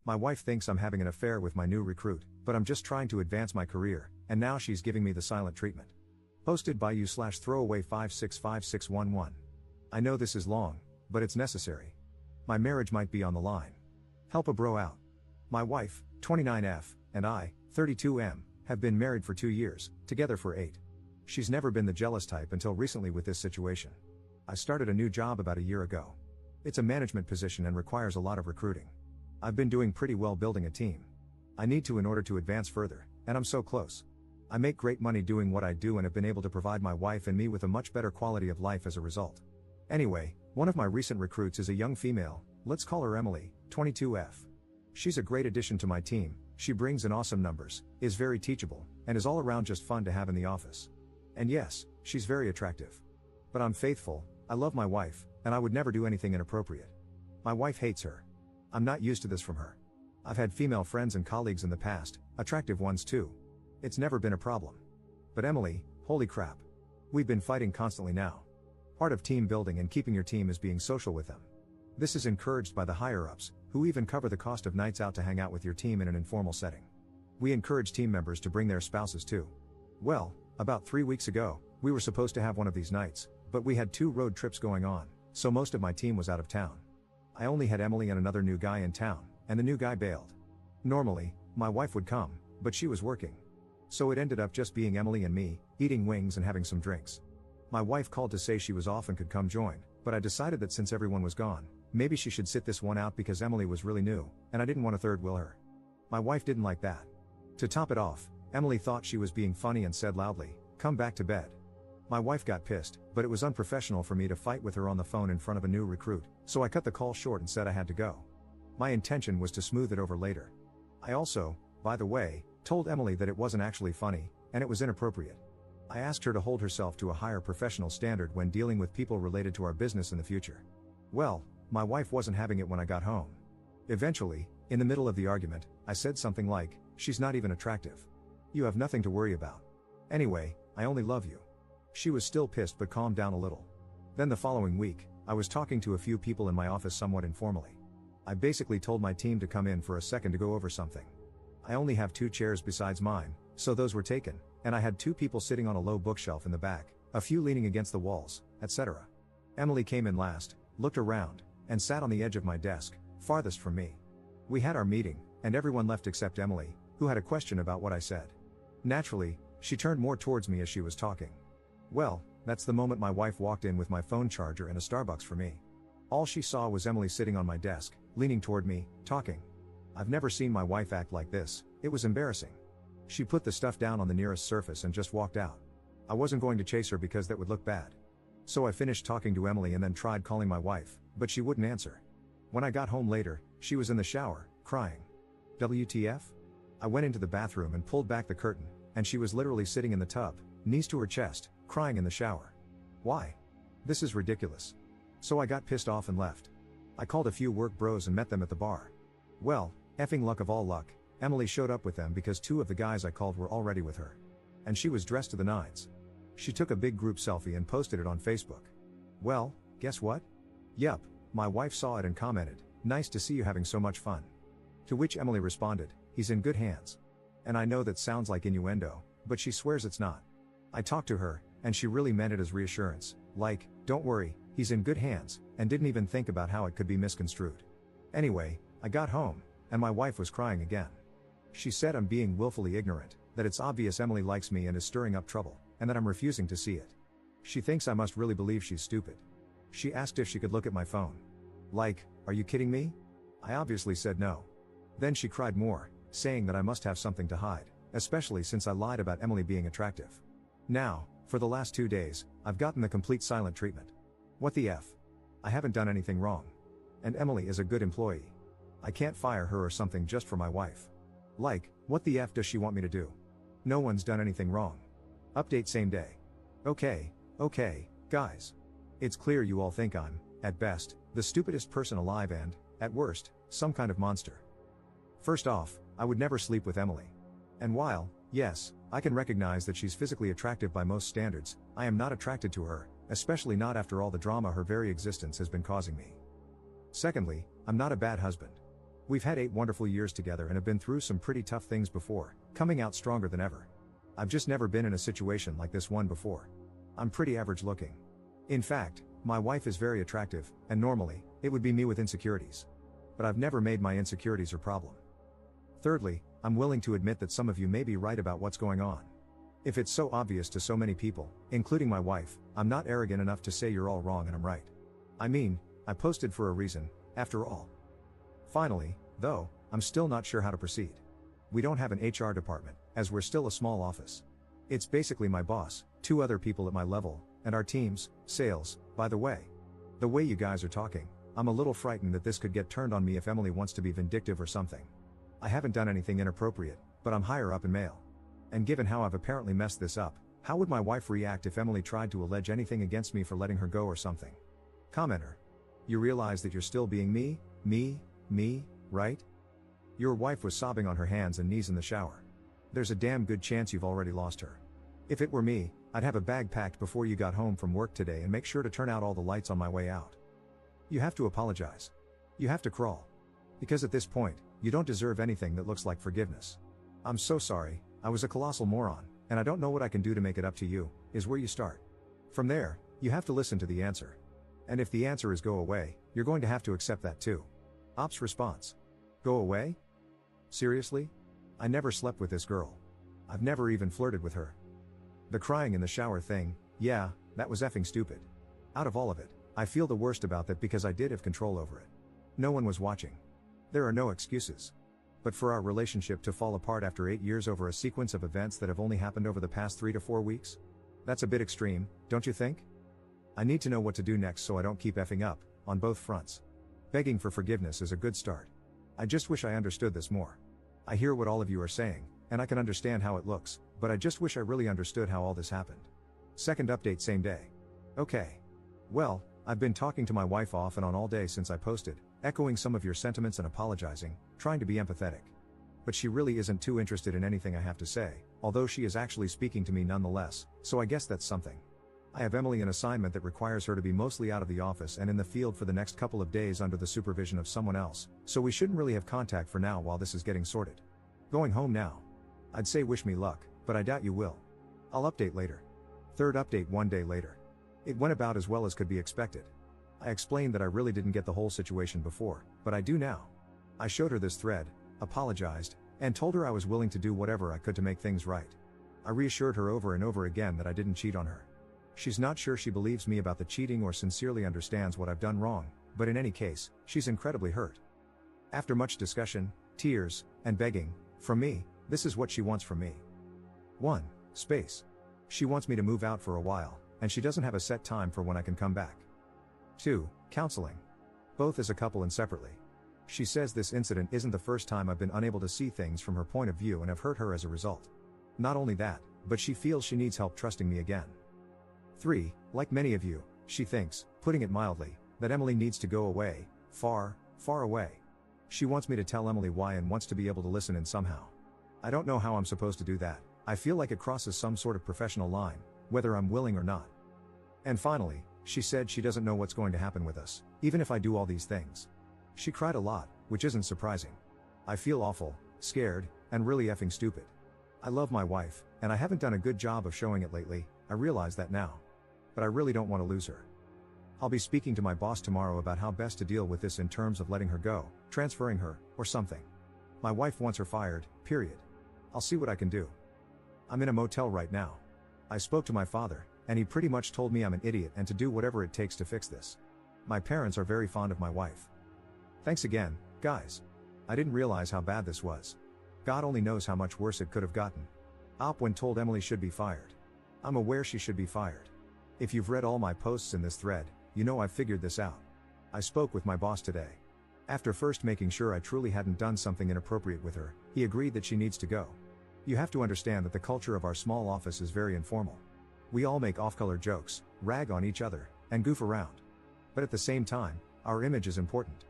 My wife thinks I'm having an affair with my new recruit, but I'm just trying to advance my career, and now she's giving me the silent treatment. Posted by you/throwaway565611. I know this is long, but it's necessary. My marriage might be on the line. Help a bro out. My wife, 29F, and I, 32M, have been married for 2 years, together for 8. She's never been the jealous type until recently with this situation. I started a new job about a year ago. It's a management position and requires a lot of recruiting. I've been doing pretty well building a team. I need to in order to advance further, and I'm so close. I make great money doing what I do and have been able to provide my wife and me with a much better quality of life as a result. Anyway, one of my recent recruits is a young female, let's call her Emily, 22F. She's a great addition to my team, she brings in awesome numbers, is very teachable, and is all around just fun to have in the office. And yes, she's very attractive. But I'm faithful, I love my wife, and I would never do anything inappropriate. My wife hates her. I'm not used to this from her. I've had female friends and colleagues in the past, attractive ones too. It's never been a problem. But Emily, holy crap. We've been fighting constantly now. Part of team building and keeping your team is being social with them. This is encouraged by the higher-ups, who even cover the cost of nights out to hang out with your team in an informal setting. We encourage team members to bring their spouses too. Well, about 3 weeks ago, we were supposed to have one of these nights, but we had 2 road trips going on, so most of my team was out of town. I only had Emily and another new guy in town, and the new guy bailed. Normally, my wife would come, but she was working. So it ended up just being Emily and me, eating wings and having some drinks. My wife called to say she was off and could come join, but I decided that since everyone was gone, maybe she should sit this one out because Emily was really new, and I didn't want to third wheel her. My wife didn't like that. To top it off, Emily thought she was being funny and said loudly, "Come back to bed." My wife got pissed, but it was unprofessional for me to fight with her on the phone in front of a new recruit, so I cut the call short and said I had to go. My intention was to smooth it over later. I also, by the way, told Emily that it wasn't actually funny, and it was inappropriate. I asked her to hold herself to a higher professional standard when dealing with people related to our business in the future. Well, my wife wasn't having it when I got home. Eventually, in the middle of the argument, I said something like, "She's not even attractive. You have nothing to worry about. Anyway, I only love you." She was still pissed but calmed down a little. Then the following week, I was talking to a few people in my office somewhat informally. I basically told my team to come in for a second to go over something. I only have 2 chairs besides mine, so those were taken, and I had 2 people sitting on a low bookshelf in the back, a few leaning against the walls, etc. Emily came in last, looked around, and sat on the edge of my desk, farthest from me. We had our meeting, and everyone left except Emily, who had a question about what I said. Naturally, she turned more towards me as she was talking. Well, that's the moment my wife walked in with my phone charger and a Starbucks for me. All she saw was Emily sitting on my desk, leaning toward me, talking. I've never seen my wife act like this, it was embarrassing. She put the stuff down on the nearest surface and just walked out. I wasn't going to chase her because that would look bad. So I finished talking to Emily and then tried calling my wife, but she wouldn't answer. When I got home later, she was in the shower, crying. WTF? I went into the bathroom and pulled back the curtain, and she was literally sitting in the tub, knees to her chest, crying in the shower. Why? This is ridiculous. So I got pissed off and left. I called a few work bros and met them at the bar. Well, effing luck of all luck, Emily showed up with them because 2 of the guys I called were already with her. And she was dressed to the nines. She took a big group selfie and posted it on Facebook. Well, guess what? Yup, my wife saw it and commented, "Nice to see you having so much fun." To which Emily responded, "He's in good hands." And I know that sounds like innuendo, but she swears it's not. I talked to her, and she really meant it as reassurance, like, "Don't worry, he's in good hands," and didn't even think about how it could be misconstrued. Anyway, I got home, and my wife was crying again. She said I'm being willfully ignorant, that it's obvious Emily likes me and is stirring up trouble, and that I'm refusing to see it. She thinks I must really believe she's stupid. She asked if she could look at my phone. Like, are you kidding me? I obviously said no. Then she cried more, saying that I must have something to hide, especially since I lied about Emily being attractive. Now, for the last 2 days, I've gotten the complete silent treatment. What the F? I haven't done anything wrong. And Emily is a good employee. I can't fire her or something just for my wife. Like, what the F does she want me to do? No one's done anything wrong. Update same day. Okay, guys. It's clear you all think I'm, at best, the stupidest person alive and, at worst, some kind of monster. First off, I would never sleep with Emily. And while, yes, I can recognize that she's physically attractive by most standards, I am not attracted to her, especially not after all the drama her very existence has been causing me. Secondly, I'm not a bad husband. We've had 8 wonderful years together and have been through some pretty tough things before, coming out stronger than ever. I've just never been in a situation like this one before. I'm pretty average looking. In fact, my wife is very attractive, and normally, it would be me with insecurities. But I've never made my insecurities her problem. Thirdly, I'm willing to admit that some of you may be right about what's going on. If it's so obvious to so many people, including my wife, I'm not arrogant enough to say you're all wrong and I'm right. I mean, I posted for a reason, after all. Finally, though, I'm still not sure how to proceed. We don't have an HR department, as we're still a small office. It's basically my boss, 2 other people at my level, and our teams, sales, by the way. The way you guys are talking, I'm a little frightened that this could get turned on me if Emily wants to be vindictive or something. I haven't done anything inappropriate, but I'm higher up in mail. And given how I've apparently messed this up, how would my wife react if Emily tried to allege anything against me for letting her go or something? Commenter. You realize that you're still being me, right? Your wife was sobbing on her hands and knees in the shower. There's a damn good chance you've already lost her. If it were me, I'd have a bag packed before you got home from work today and make sure to turn out all the lights on my way out. You have to apologize. You have to crawl. Because at this point, you don't deserve anything that looks like forgiveness. I'm so sorry, I was a colossal moron, and I don't know what I can do to make it up to you, is where you start. From there, you have to listen to the answer. And if the answer is go away, you're going to have to accept that too. Ops response. Go away? Seriously? I never slept with this girl. I've never even flirted with her. The crying in the shower thing, yeah, that was effing stupid. Out of all of it, I feel the worst about that because I did have control over it. No one was watching. There are no excuses. But for our relationship to fall apart after 8 years over a sequence of events that have only happened over the past 3 to 4 weeks? That's a bit extreme, don't you think? I need to know what to do next so I don't keep effing up, on both fronts. Begging for forgiveness is a good start. I just wish I understood this more. I hear what all of you are saying, and I can understand how it looks, but I just wish I really understood how all this happened. Second update same day. Okay. Well, I've been talking to my wife off and on all day since I posted, echoing some of your sentiments and apologizing, trying to be empathetic. But she really isn't too interested in anything I have to say, although she is actually speaking to me nonetheless, so I guess that's something. I have Emily an assignment that requires her to be mostly out of the office and in the field for the next couple of days under the supervision of someone else, so we shouldn't really have contact for now while this is getting sorted. Going home now. I'd say wish me luck, but I doubt you will. I'll update later. Third update 1 day later. It went about as well as could be expected. I explained that I really didn't get the whole situation before, but I do now. I showed her this thread, apologized, and told her I was willing to do whatever I could to make things right. I reassured her over and over again that I didn't cheat on her. She's not sure she believes me about the cheating or sincerely understands what I've done wrong, but in any case, she's incredibly hurt. After much discussion, tears, and begging, from me, this is what she wants from me. 1. Space. She wants me to move out for a while, and she doesn't have a set time for when I can come back. 2. Counseling. Both as a couple and separately. She says this incident isn't the first time I've been unable to see things from her point of view and have hurt her as a result. Not only that, but she feels she needs help trusting me again. 3. Like many of you, she thinks, putting it mildly, that Emily needs to go away, far, far away. She wants me to tell Emily why and wants to be able to listen in somehow. I don't know how I'm supposed to do that. I feel like it crosses some sort of professional line, whether I'm willing or not. And finally, she said she doesn't know what's going to happen with us, even if I do all these things. She cried a lot, which isn't surprising. I feel awful, scared, and really effing stupid. I love my wife, and I haven't done a good job of showing it lately, I realize that now. But I really don't want to lose her. I'll be speaking to my boss tomorrow about how best to deal with this in terms of letting her go, transferring her, or something. My wife wants her fired, period. I'll see what I can do. I'm in a motel right now. I spoke to my father, and he pretty much told me I'm an idiot and to do whatever it takes to fix this. My parents are very fond of my wife. Thanks again, guys. I didn't realize how bad this was. God only knows how much worse it could have gotten. Op when told Emily should be fired. I'm aware she should be fired. If you've read all my posts in this thread, you know I've figured this out. I spoke with my boss today. After first making sure I truly hadn't done something inappropriate with her, he agreed that she needs to go. You have to understand that the culture of our small office is very informal. We all make off-color jokes, rag on each other, and goof around. But at the same time, our image is important.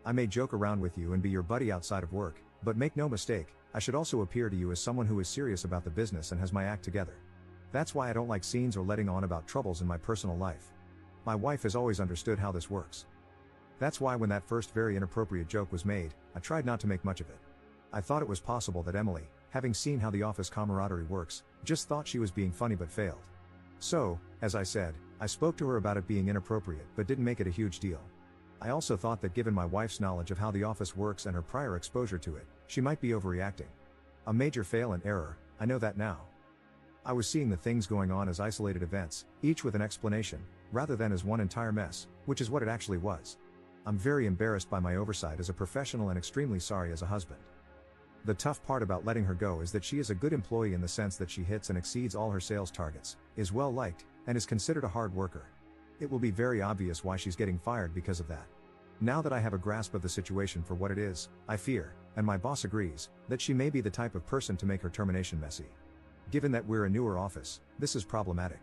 I may joke around with you and be your buddy outside of work, but make no mistake, I should also appear to you as someone who is serious about the business and has my act together. That's why I don't like scenes or letting on about troubles in my personal life. My wife has always understood how this works. That's why when that first very inappropriate joke was made, I tried not to make much of it. I thought it was possible that Emily, having seen how the office camaraderie works, just thought she was being funny but failed. So, as I said, I spoke to her about it being inappropriate but didn't make it a huge deal. I also thought that given my wife's knowledge of how the office works and her prior exposure to it, she might be overreacting. A major fail and error, I know that now. I was seeing the things going on as isolated events, each with an explanation, rather than as one entire mess, which is what it actually was. I'm very embarrassed by my oversight as a professional and extremely sorry as a husband. The tough part about letting her go is that she is a good employee in the sense that she hits and exceeds all her sales targets, is well liked, and is considered a hard worker. It will be very obvious why she's getting fired because of that. Now that I have a grasp of the situation for what it is, I fear, and my boss agrees, that she may be the type of person to make her termination messy. Given that we're a newer office, this is problematic.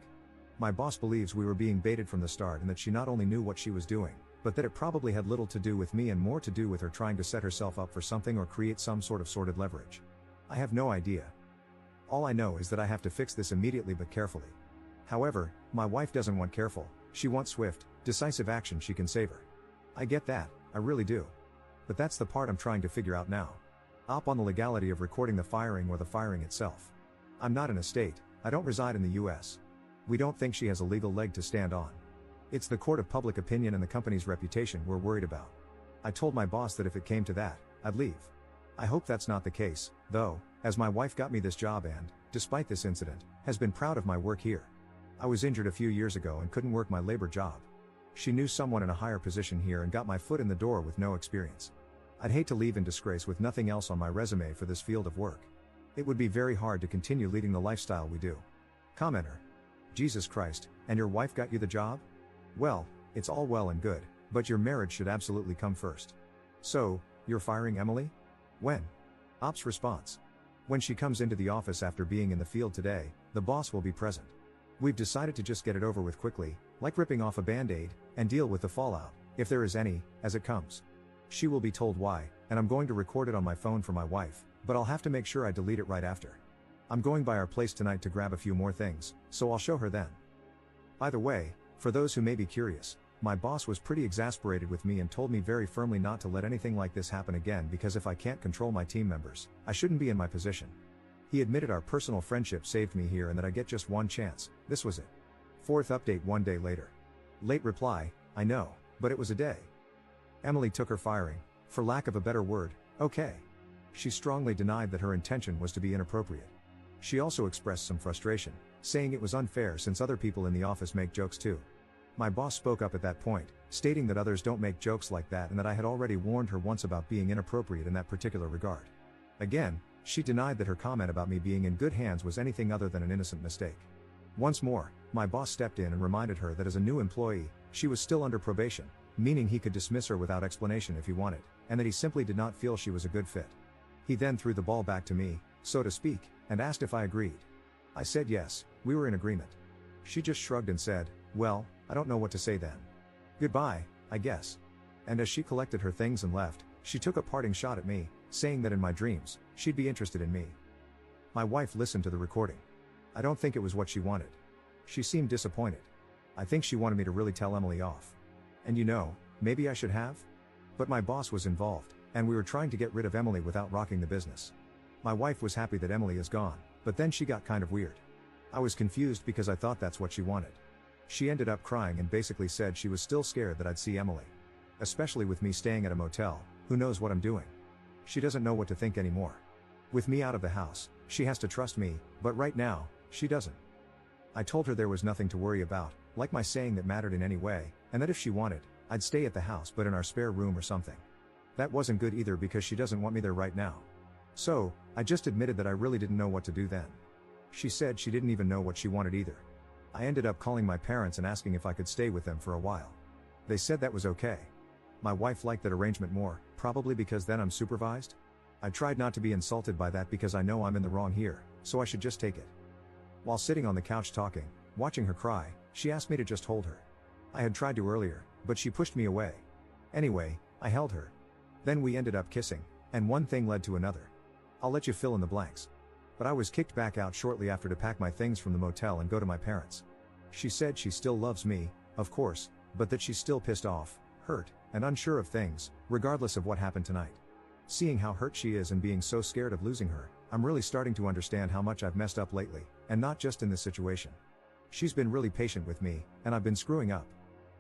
My boss believes we were being baited from the start and that she not only knew what she was doing, but that it probably had little to do with me and more to do with her trying to set herself up for something or create some sort of sordid leverage. I have no idea. All I know is that I have to fix this immediately but carefully. However, my wife doesn't want careful, she wants swift, decisive action she can save her. I get that, I really do. But that's the part I'm trying to figure out now. Op on the legality of recording the firing or the firing itself. I'm not in a state, I don't reside in the US. We don't think she has a legal leg to stand on. It's the court of public opinion and the company's reputation we're worried about. I told my boss that if it came to that, I'd leave. I hope that's not the case, though, as my wife got me this job and, despite this incident, has been proud of my work here. I was injured a few years ago and couldn't work my labor job. She knew someone in a higher position here and got my foot in the door with no experience. I'd hate to leave in disgrace with nothing else on my resume for this field of work. It would be very hard to continue leading the lifestyle we do. Commenter. Jesus Christ, and your wife got you the job? Well, it's all well and good, but your marriage should absolutely come first. So, you're firing Emily? When? Op's response. When she comes into the office after being in the field today, the boss will be present. We've decided to just get it over with quickly, like ripping off a band-aid, and deal with the fallout, if there is any, as it comes. She will be told why, and I'm going to record it on my phone for my wife, but I'll have to make sure I delete it right after. I'm going by our place tonight to grab a few more things, so I'll show her then. By the way, for those who may be curious, my boss was pretty exasperated with me and told me very firmly not to let anything like this happen again because if I can't control my team members, I shouldn't be in my position. He admitted our personal friendship saved me here and that I get just one chance, this was it. Fourth update 1 day later. Late reply, I know, but it was a day. Emily took her firing, for lack of a better word, okay. She strongly denied that her intention was to be inappropriate. She also expressed some frustration, saying it was unfair since other people in the office make jokes too. My boss spoke up at that point, stating that others don't make jokes like that and that I had already warned her once about being inappropriate in that particular regard. Again, she denied that her comment about me being in good hands was anything other than an innocent mistake. Once more, my boss stepped in and reminded her that as a new employee, she was still under probation, meaning he could dismiss her without explanation if he wanted, and that he simply did not feel she was a good fit. He then threw the ball back to me, so to speak, and asked if I agreed. I said yes, we were in agreement. She just shrugged and said, well, I don't know what to say then. Goodbye, I guess. And as she collected her things and left, she took a parting shot at me, saying that in my dreams, she'd be interested in me. My wife listened to the recording. I don't think it was what she wanted. She seemed disappointed. I think she wanted me to really tell Emily off. And you know, maybe I should have? But my boss was involved, and we were trying to get rid of Emily without rocking the business. My wife was happy that Emily is gone, but then she got kind of weird. I was confused because I thought that's what she wanted. She ended up crying and basically said she was still scared that I'd see Emily. Especially with me staying at a motel, who knows what I'm doing? She doesn't know what to think anymore. With me out of the house, she has to trust me, but right now, she doesn't. I told her there was nothing to worry about, like my saying that mattered in any way, and that if she wanted, I'd stay at the house but in our spare room or something. That wasn't good either because she doesn't want me there right now. So, I just admitted that I really didn't know what to do then. She said she didn't even know what she wanted either. I ended up calling my parents and asking if I could stay with them for a while. They said that was okay. My wife liked that arrangement more, probably because then I'm supervised. I tried not to be insulted by that because I know I'm in the wrong here, so I should just take it. While sitting on the couch talking, watching her cry, she asked me to just hold her. I had tried to earlier, but she pushed me away. Anyway, I held her. Then we ended up kissing, and one thing led to another. I'll let you fill in the blanks. But I was kicked back out shortly after to pack my things from the motel and go to my parents. She said she still loves me, of course, but that she's still pissed off, hurt, and unsure of things, regardless of what happened tonight. Seeing how hurt she is and being so scared of losing her, I'm really starting to understand how much I've messed up lately, and not just in this situation. She's been really patient with me, and I've been screwing up.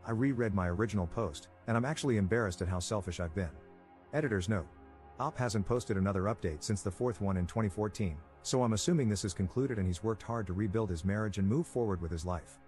I reread my original post, and I'm actually embarrassed at how selfish I've been. Editor's note. Op hasn't posted another update since the fourth one in 2014, so I'm assuming this is concluded and he's worked hard to rebuild his marriage and move forward with his life.